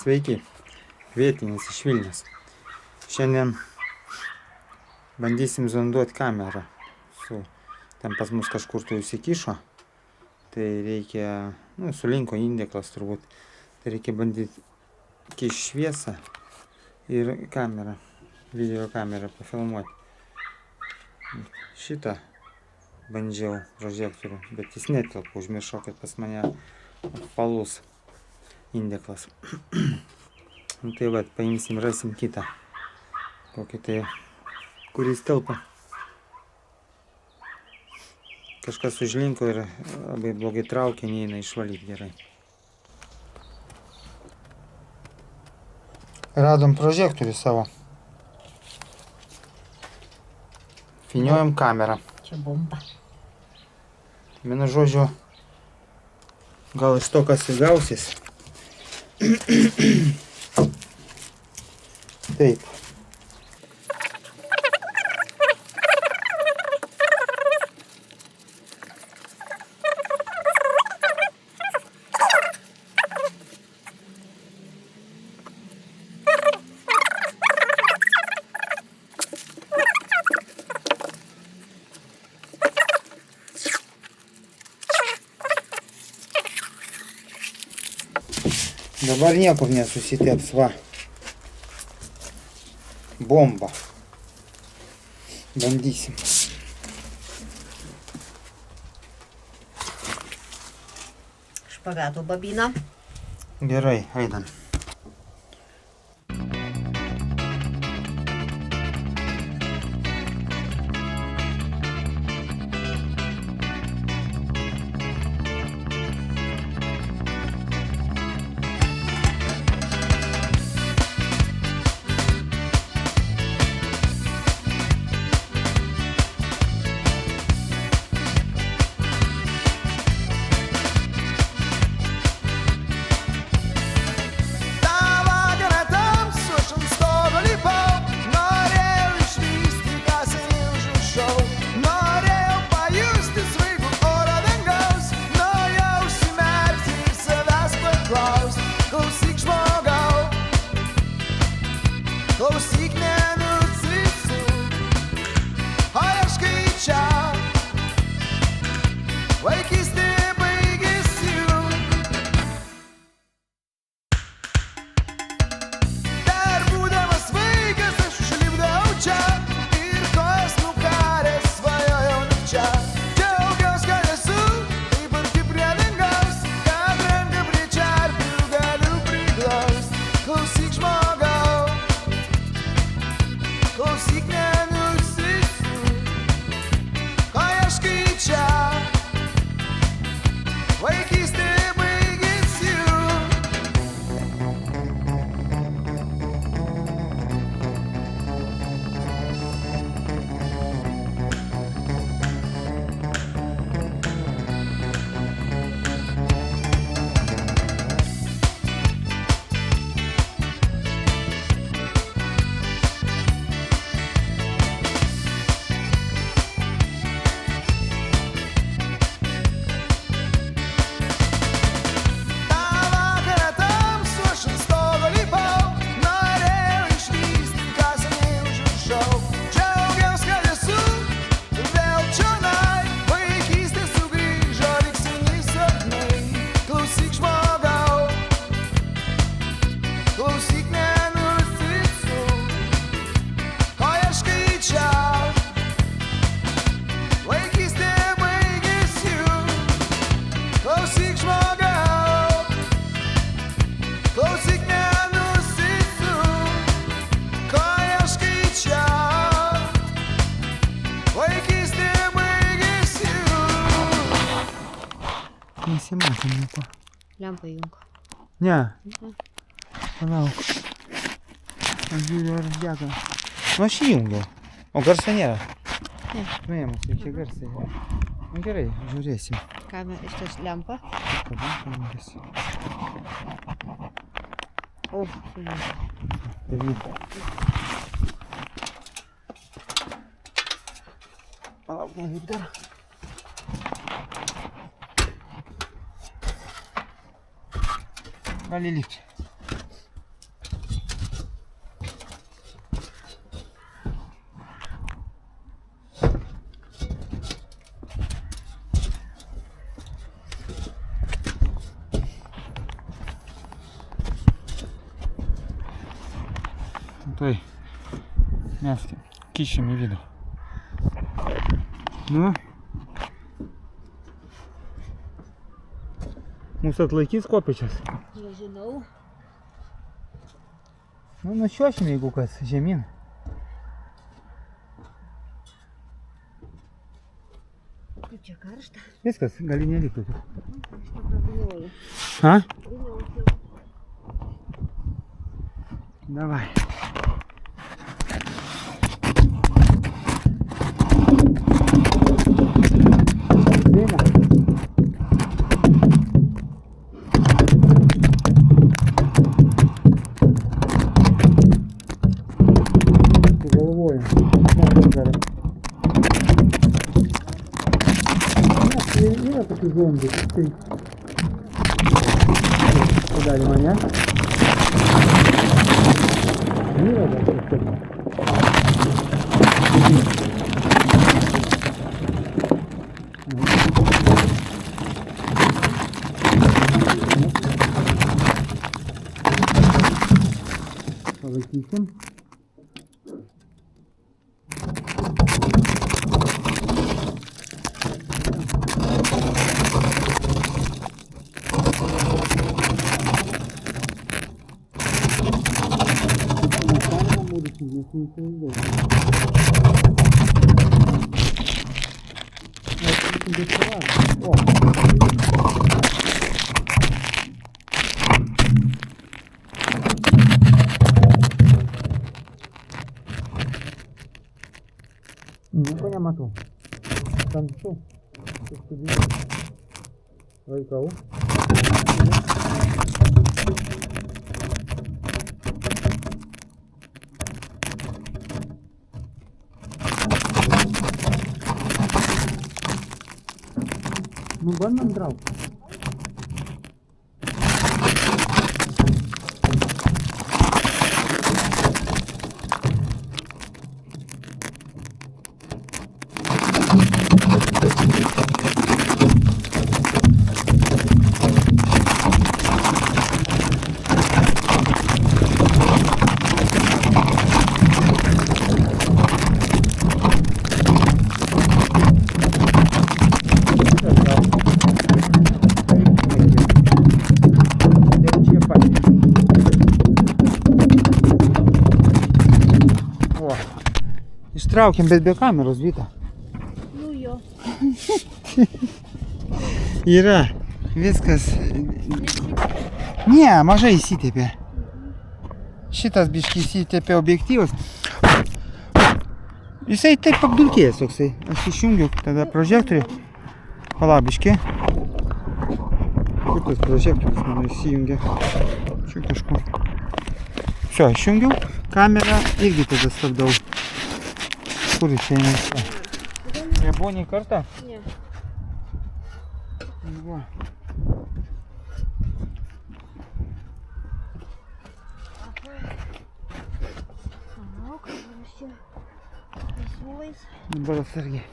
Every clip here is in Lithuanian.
Sveiki, vietinis iš Vilnius. Šiandien bandysim zonduoti kamerą. Ten pas mus kažkur tai užsikišo. Tai reikia, sulinko indeklas turbūt. Tai reikia bandyti kišti šviesą ir kamerą, video kamerą pafilmuoti. Šitą bandžiau prožektorių, bet jis netelpa, užmiršau, kad pas mane apvalus indeklas. Tai va, paimsim, rasim kitą. Kokį tai, kuris telpa. Kažkas užlinko ir labai blogai traukia, neina išvalyti gerai. Radom prožektorių savo. Finiuojam kamerą. Čia bomba. Vienu žodžiu, gal iš to, kas ir gausis. Taip. Dabar niekur nesusiteps, va. Bomba. Bandysim. Špagato babina. Gerai, einam. Klausyk, nenusisu, o ieškai čia. Vaikystė baigėsi. Dar būdamas vaikas aš užlipdau čia ir kojas nukaręs svajojau nakčia. Džiaugiaus, kad esu taip arti prie dangaus, kad ranką prie čerpių galiu priglaust. Klausyk, žmogau. Klausyk, nenusisu, ko ieškai čia. Vaikystė baigėsi. Nesimatė nieko. Lempą įjunk. Ne. Palauk. Aš žiūriu, ar dega. Aš įjungiau. O garso nėra? Ne. Nuėmus, jau čia garsai. Gerai, žiūrėsim. Kamera, šitas lempa. Kada kameras? O, palauk, nevyk dar. Gali lipti. tai mes kišime į vidų. Nu. Mūsų atlaikys kopėčias. Nežinau. Nu, nučiuošime, jeigu kas, žemyn. Kaip čia karšta? Viskas, gali nelikti. Aš neprabinioju. Ha? Priniausiu. Давай. Дыма. Головою. Не такие зомби, ты. Подали меня. Мира, да, полетим. Nieko nematau. Tamsu. Laikau. Nu, bandom traukti. Ištraukiam, bet be kameros, Vita. Nu jo. Yra. Viskas. Ne, mažai įsitėpė. Šitas biškį įsitėpė objektyvas. Jisai taip apdulkėjęs toksai. Aš išjungiu tada prožektorių. Palabiškį. Kur tas prožektorius mano įsijungia? Čia kažkur. Все, išjungiu. Kamerą irgi tada stabdau. Kur išeina čia? Nebuvo nei kartą? Ne. Va. Palauk, aš čia siūlais. Dabar atsargiai.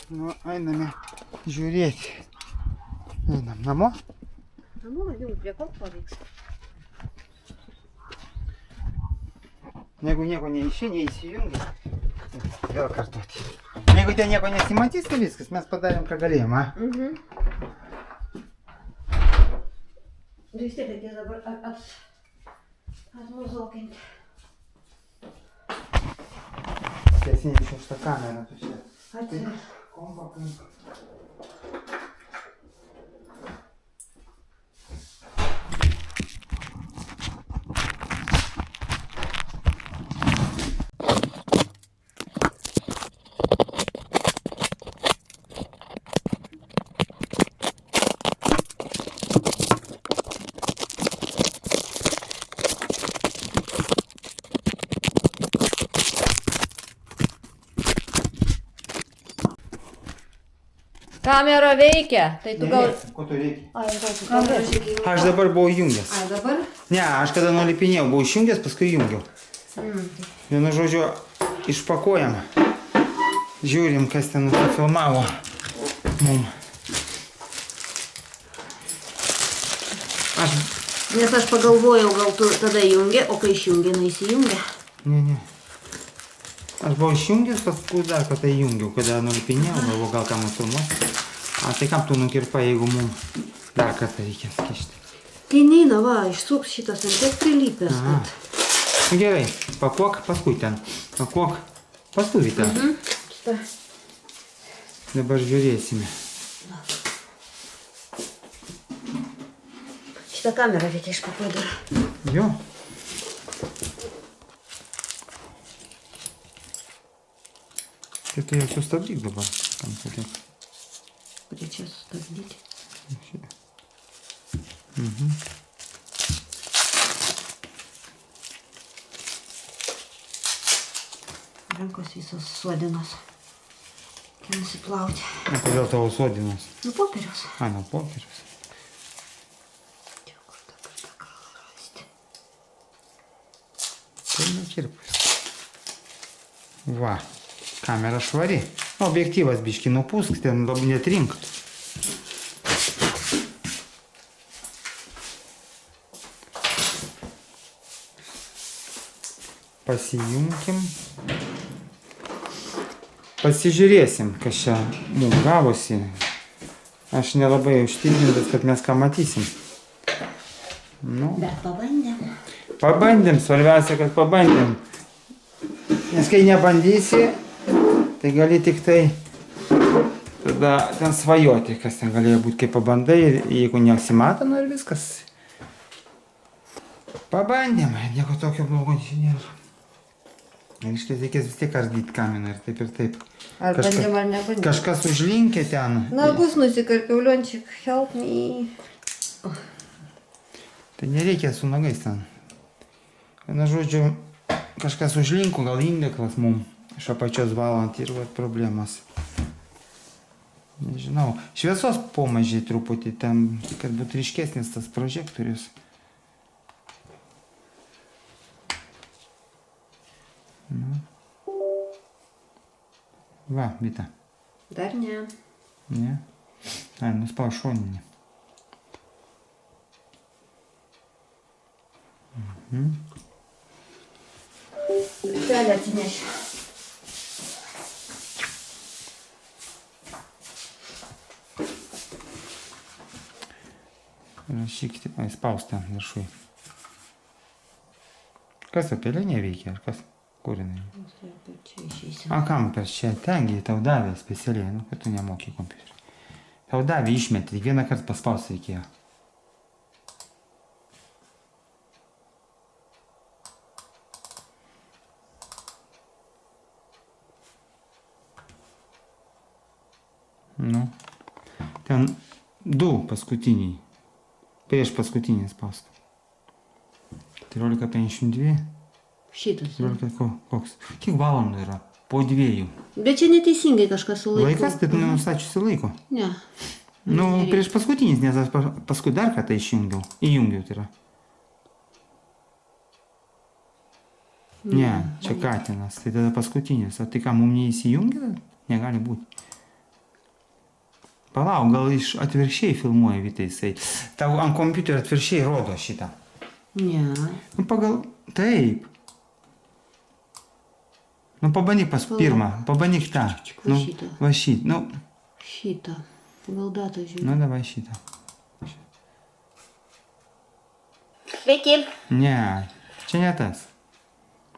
Nu, einame žiūrėti. Einam namo. Namo, jau prie ko pavyks. Jeigu nieko neįsijungi, vėl kartuoti. Jeigu ten nieko nesimatys, tai viskas, mes padarėm, ką galėjom, a? Vis tiek reikės dabar atmuzokinti. Tiesinčiau šitą kamerą tu čia. Atsiprašau. Kompa, Kamera veikia, tai tu gal... Ko tu reikia? Ai, gal tu kamera žiūrėjai. Aš dabar buvau įjungęs. Ai, dabar? Ne, aš kada nulipinėjau, buvau išjungęs, paskui įjungiau. Vienu žodžiu, išpakuojam. Žiūrim, kas ten filmavo mum. Nes aš pagalvojau, gal tu tada įjungi, o kai išjungi, neįsijungi. Ne. Aš buvau išjungęs, paskui dar kartą įjungiau, kada nulipinėjau, galvoju, gal kam nufilmuos. A tai kam tu nukirpa, jeigu mum dar kartą reikės kišti? Tai neina, va, išsuks šitas ant tiek prilypęs. Gerai, pakuok, paskui ten. Pakuok, paskui ten. Šitą. Dabar žiūrėsime. Šitą kamerą reikia išpakuoti dar. Jo. Tai jau sustabdyk dabar. Tam kodėl. Kurie čia sustabdyti. Rankos visos suodinos. Reikia nusiplauti. O kodėl tavo suodinos? Nu, popieriaus. A, nuo popieriaus. Čia kur dabar tą galą rasti. Tai nekirpus. Va, kamera švari. Objektyvas biški nupūsk, ten labai netrink. Pasijunkim. Pasižiūrėsim, kas čia mums gavosi. Aš nelabai užtikrintas, kad mes ką matysim. Nu. Bet pabandėm. Pabandėm, svarbiausia, kad pabandėm. Nes kai nebandysi, tai gali tik tai tada ten svajoti, kas ten galėjo būti, kai pabandai, jeigu nesimato, nu ir viskas. Pabandėm, nieko tokio blogo nėra. Reiškia, reikės vis tiek ardyti kaminą ir taip. Ar bandėm, ar nebandėm? Kažkas užlinkė ten. Nagus nusikarpiau, Liončik, help me. Tai nereikia su nagais ten. Vienu žodžiu, kažkas užlinko, gal indeklas mum iš apačios valant ir vat problemas. Nežinau. Šviesos pomažiai truputį ten, kad būtų ryškesnis tas prožektorius. Nu. Va, Vita. Dar ne. Ne? Ai, nuspau šoninį. Pelę atsinešiu. Rašykite, spausta viršui. Kas apelė neveikia, ar kas? Kur jinai? Čia išeisim. A, kam per čia? Tengi tau davė specialiai, nu, kad tu nemoki kompiuterį. Tau davė išmetį, tik vieną kartą paspausti reikėjo. Nu, ten du paskutiniai. Prieš paskutinį spaustą. 13.52. Šitas. 14 koks? Kiek valandų yra? Po 2. Bet čia neteisingai kažkas su laiku. Laikas, tai tu nenustačiusi laiko? Ne. Nu, prieš paskutinis, nes aš paskui dar kartą išjungiau. Įjungiau, tai yra. Ne, čia katinas, tai tada paskutinis. O tai ką, mum neįsijungia? Negali būti. Palauk, gal iš atvirkščiai filmuoja Vitaisai. Tau ant kompiuterio atvirkščiai rodo šitą. Ne. Nu, pagal... Taip. Nu, pabandyk paskui pirmą. Pabandyk tą. Va šitą. Va šitą. Nu, Šitą. Pagal datą žiūrėjau. nu, davai šitą. Sveiki. Ne, čia ne tas.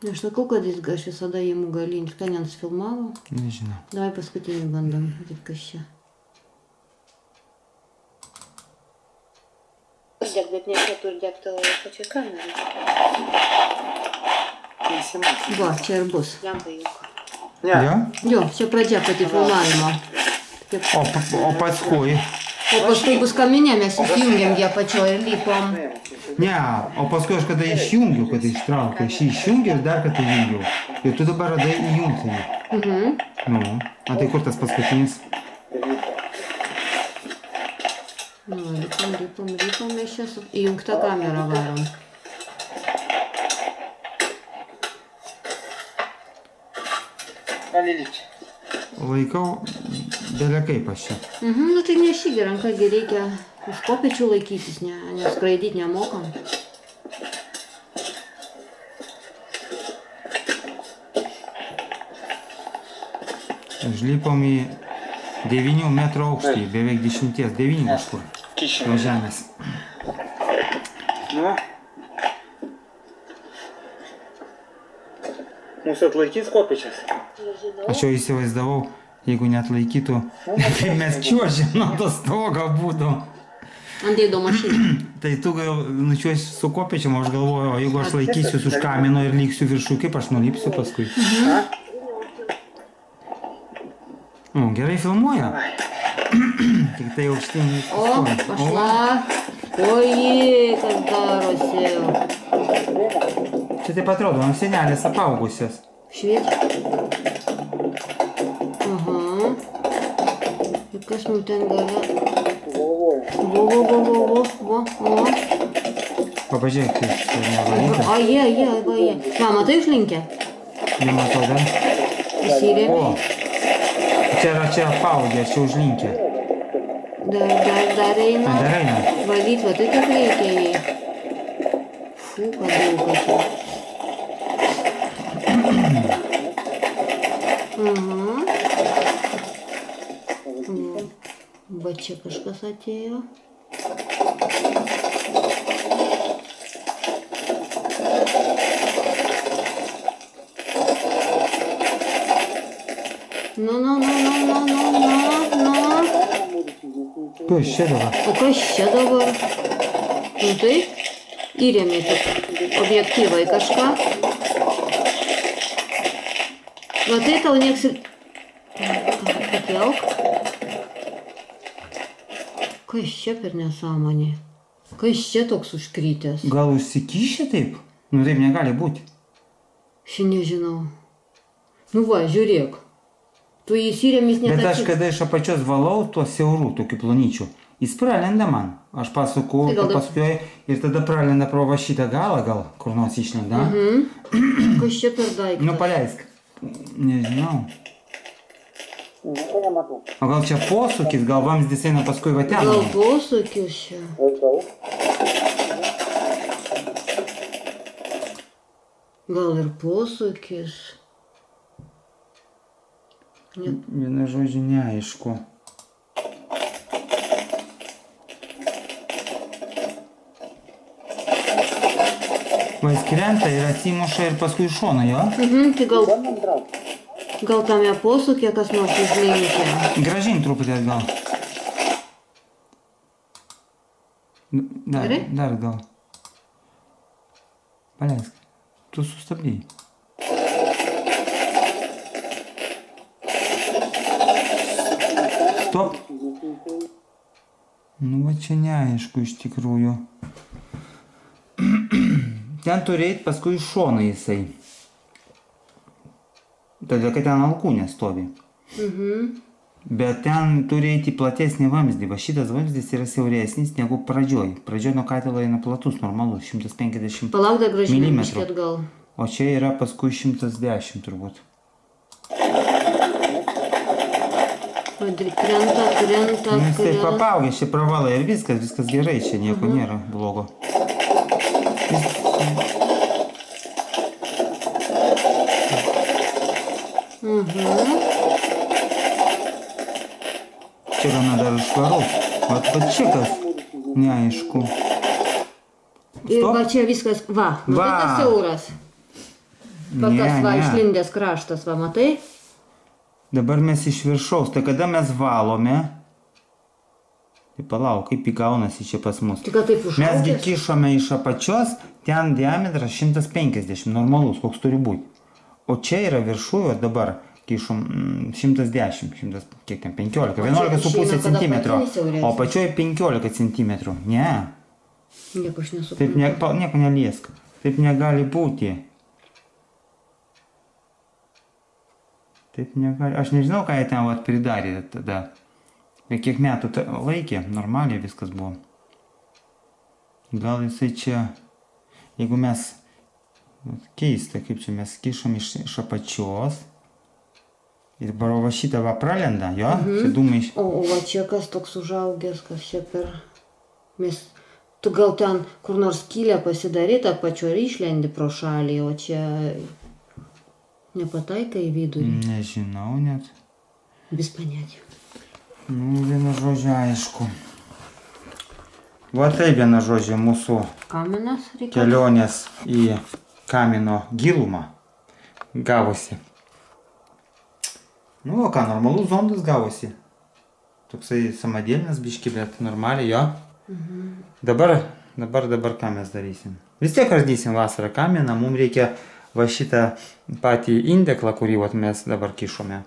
Aš sakau, kad jis aš visada jį galinti. Ką jiems filmavo? Nežinau. Davai paskutinį bandom. Taip kas čia. Deg, bet nereikėtų ir degti pačiai kamerai. Va, čia ir bus. Lempa juk. Jo? Jo, čia pradžia pati filmavimo. O paskui? O paskui bus kaminė, mes įjungiam ją pačioje ir lipom. Ne, o paskui aš kada išjungiau, kada ištraukiau. Aš jį išjungiau ir dar kartą įjungiau. Ir tu dabar radai įjungti jį. Nu, o tai kur tas paskutinis? Nu, lipam, mes čia su įjungta kamera varom. Gali lipti. Laikau belekaip aš čia. Nu tai nešygi ranka, gi reikia už kopėčių laikytis, neskraidyti nemokam. Užlipom į 9 metrų aukštį, beveik 10, 9 kažkur. Nuo žemės. Nu. Mūsų atlaikys kopėčias. Aš jau įsivaizdavau, jeigu neatlaikytų, tai mes čiuožėm nuo to stogo būdų. Ant dėdo mašiną. Tai tu gal nučiuosi su kopėčiam, aš galvoju, o jeigu aš laikysiu už kamino ir liksiu viršų, kaip aš nulipsiu paskui. Gerai filmuoja. Tik tai aukštyn. O, pašla. Oi, kas darosi. Čia taip atrodo, ant senelės apaugusios. Šviečia. Aha. Ir kas mums ten gale? Vo. Papažiūrėk, tai nevalyta. A, jie. Mama, tai užlinkę? Nematau dar. Įsirėmė. Čia apaugė, čia užlinkę. Dar eina. Dar eina. Valyt, va tai kaip reikia jai. Fū, kad daug čia. Va čia kažkas atėjo. Nu. Kas čia dabar? O kas čia dabar? Nu tai, įrėmė tik objektyvai kažką. Va tai tau nieks ir... Pakelk. Kas čia per nesąmonė? Kas čia toks užkrytęs? Gal užsikišė taip? Nu taip negali būti. Aš nežinau. Nu va, žiūrėk. Tu įsirėmis Bet aš netačys. kada iš apačios valau, tuo siaurų, tokių plonyčių, jis pralenda man. Aš pasukau, Tai gal paskui ir tada pralenda pro va šitą galą, gal kur nors išlenda. Kas čia per daiktas? Nu paleisk. Nežinau. O gal čia posūkis, gal vamzdis eina paskui va ten. Gal posūkis čia? Gal ir posūkis? Viena žodžiu neaišku. Va jis krenta ir atsimuša ir paskui iš šono, jo? Tai gal tame posūkė kas nors užlinkė. Gražin truputį atgal. Gerai? Dar gal. Paleisk. Tu sustabdėjai. Stop. Nu va čia neaišku iš tikrųjų. Ten turi eit paskui iš šono jisai. Todėl, kad ten alkūnė stovi. Bet ten turi eiti platesnį vamzdį. Va šitas vamzdis yra siauresnis negu pradžioj. Pradžioj nuo katilo eina platus, normalus, 150 Palauk dar gražinę milimetrų. biškį atgal. O čia yra paskui 110 turbūt. Krenta. Nu, jis taip apaugė, čia pravalai ir viskas gerai, čia nieko nėra blogo. Čia gana dar švarus. Vat čia kas neaišku. Ir va čia viskas, va, matai tas siauras. Tokias va išlindęs kraštas, va, matai? Dabar mes iš viršaus, tai kada mes valome, tai palauk, kaip įgaunasi čia pas mus. Tik taip užšaukęs. Mesgi kišome iš apačios, ten diametras 150, normalus, koks turi būti. O čia yra viršuje dabar kišom 110, kiek ten, 15, 11,5 cm, o apačioje 15 cm. Ne, Nieko aš nesuprantu. taip nieko neliesk, taip negali būti. Taip negali, aš nežinau, ką jie ten vat pridarė tada. Ir kiek metų laikė, normaliai viskas buvo. Gal jisai čia, jeigu mes, keista, kaip čia mes kišam iš apačios. Ir va šitą va pralenda, jo? Čia dūmai iš... O va čia kas toks užaugęs, kas čia per... Tu gal ten kur nors skylę pasidaryt apačio ir išlendi pro šalį, o čia nepataikai į vidurį. Nežinau net. Vis panėti. Nu, vienu žodžiu aišku. Va tai vienu žodžiu mūsų Kaminas reikia. kelionės į kamino gilumą gavosi. Nu, o ką, normalus zondas gavosi. Toksai samadėlinas biški, bet normaliai, jo. Dabar ką mes darysim? Vis tiek ardysim vasarą kaminą, mums reikia va šitą patį indeklą, kurį vat mes dabar kišome,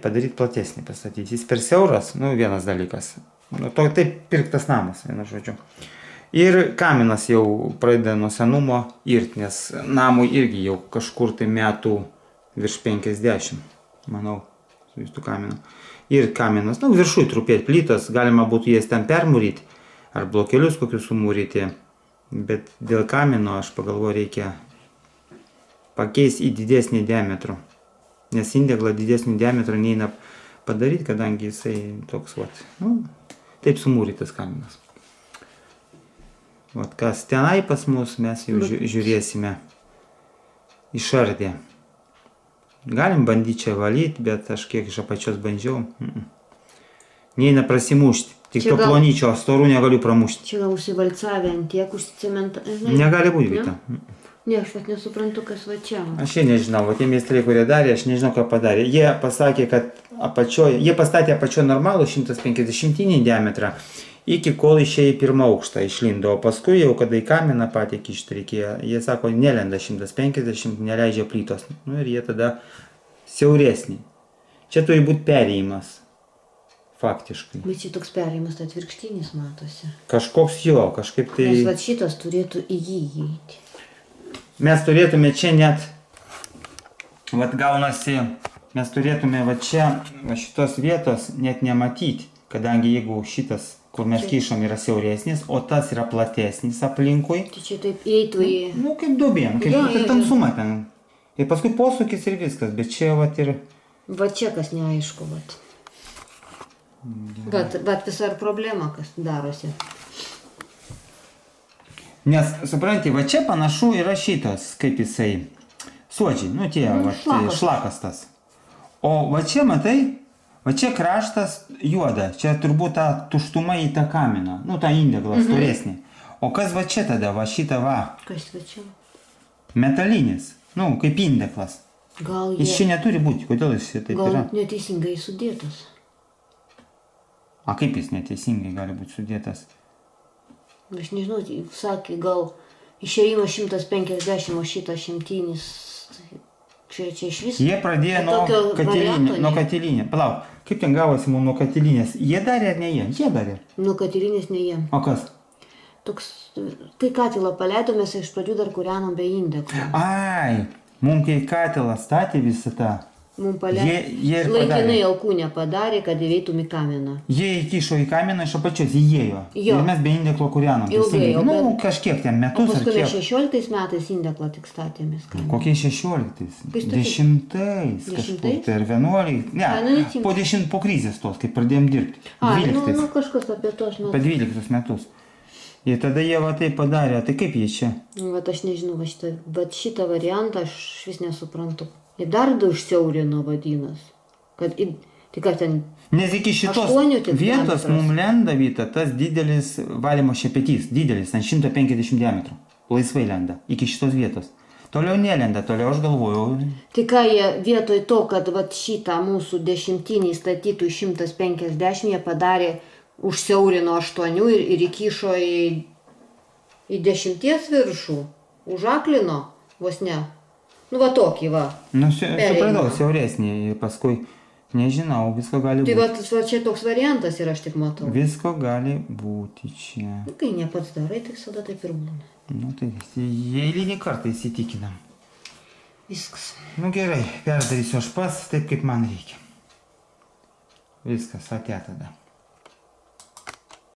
padaryti platesnį, pastatyti. Jis per siauras, nu, vienas dalykas. Nu, to taip pirktas namas, vienu žodžiu. Ir kaminas jau pradeda nuo senumo irt, nes namui irgi jau kažkur tai metų virš 50. Manau, su visų kaminu. Ir kaminas, nu, viršui trupėti plytos, galima būtų jas ten permūryti, ar blokelius kokius sumūryti, bet dėl kamino, aš pagalvoju, reikia pakeisti į didesnį diametrą, nes indeklą didesnį diametrą neina padaryti, kadangi jisai toks, vat, nu, taip sumūrytas kaminas. Vat kas tenai pas mus, mes jau žiūrėsime išardę. Galim bandyti čia valyti, bet aš kiek iš apačios bandžiau. Neina prasimušti. Tik to plonyčio storų negaliu pramušti. Čia gal užsivalcavę ant tiek užsicementą. Negali būti, Vita. Ne, aš vat nesuprantu, kas va čia. Aš jie nežinau, va tie meistrai, kurie darė, aš nežinau, ką padarė. Jie pasakė, kad apačioje, jie pastatė apačioje normalų 150 diametrą, iki kol išėjo į pirmą aukštą išlindo, o paskui jau, kada į kaminą patį kišti reikėjo, jie sako, nelenda 150, neleidžia plytos. Nu ir jie tada siauresnį. Čia turi būti perėjimas, faktiškai. Bet čia toks perėjimas, tai atvirkštinis matosi. Kažkoks jo, kažkaip tai... Nes va šitas turėtų į jį įeiti. Mes turėtume čia net, vat gaunasi, mes turėtume va čia, va šitos vietos net nematyti, kadangi jeigu šitas, kur mes kišam, yra siauresnis, o tas yra platesnis aplinkui. Tai čia taip įeitų į... Nu, kaip duobėm, kaip tamsuma ten. Ir paskui posūkis ir viskas, bet čia vat ir... Va čia kas neaišku, vat. Bet visa ir problema, kas darosi. Nes, supranti, va čia panašu yra šitas, kaip jisai, suodžiai, nu tie, šlakas tas. O va čia, matai, va čia kraštas juoda, čia turbūt ta tuštuma į tą kaminą, nu tą indeklą storesnį. O kas va čia tada, va šitą va? Kas va čia? Metalinis, nu, kaip indeklas. Gal jie... Jis čia neturi būti, kodėl jis taip yra? Gal neteisingai sudėtas. A kaip jis neteisingai gali būti sudėtas? Aš nežinau, sakė, gal išėjimas 150, o šitas 100, čia iš vis... Jie pradėjo nuo katilinės. Palauk, kaip ten gavosi mums nuo katilinės? Jie darė ar ne jie? Jie darė. Nuo katilinės ne jie. O kas? Toks, kai katilą paleidom, mes iš pradžių dar kūrenom be indeklo. Ai, mums kai katilą statė visą tą... Mums laikinai alkūnę padarė, kad įveitum į kaminą. Jie įkišo į kaminą iš apačios, įėjo. Ir mes be indeklo kūrenom. Ilgai, nu, kažkiek ten metus ar kiek. O paskui mes 16 metais indeklą tik statėmės. Kokie 16? 10 kažkur, tai ir 11. Ne, po krizės tos, kai pradėjom dirbti. 12. Nu, kažkas apie tos metus. Po 12 metus. Ir tada jie va tai padarė, tai kaip jie čia? Vat aš nežinau, šitą variantą aš vis nesuprantu. Ir dar du užsiaurino vadinas. Tai ką ten... Nes iki šitos vietos mums lenda, Vita, tas didelis valymo šepetys, didelis, ant 150 diametrų. Laisvai lenda, iki šitos vietos. Toliau nelenda, toliau aš galvojau... Tai ką jie vietoj to, kad vat šitą mūsų 10 statytų 150, jie padarė, užsiaurino 8 ir įkišo į 10 viršų. Užaklino, vos ne. Nu va tokį va. Nu, supratau, siauresnį ir paskui, nežinau, visko gali būti. Tai va čia toks variantas ir aš tik matau. Visko gali būti čia. Nu, kai ne pats darai, tai visada taip ir būna. Nu, tai eilinį kartą įsitikinam. Viskas. Nu gerai, perdarysiu aš pats taip, kaip man reikia. Viskas, atėjo tada.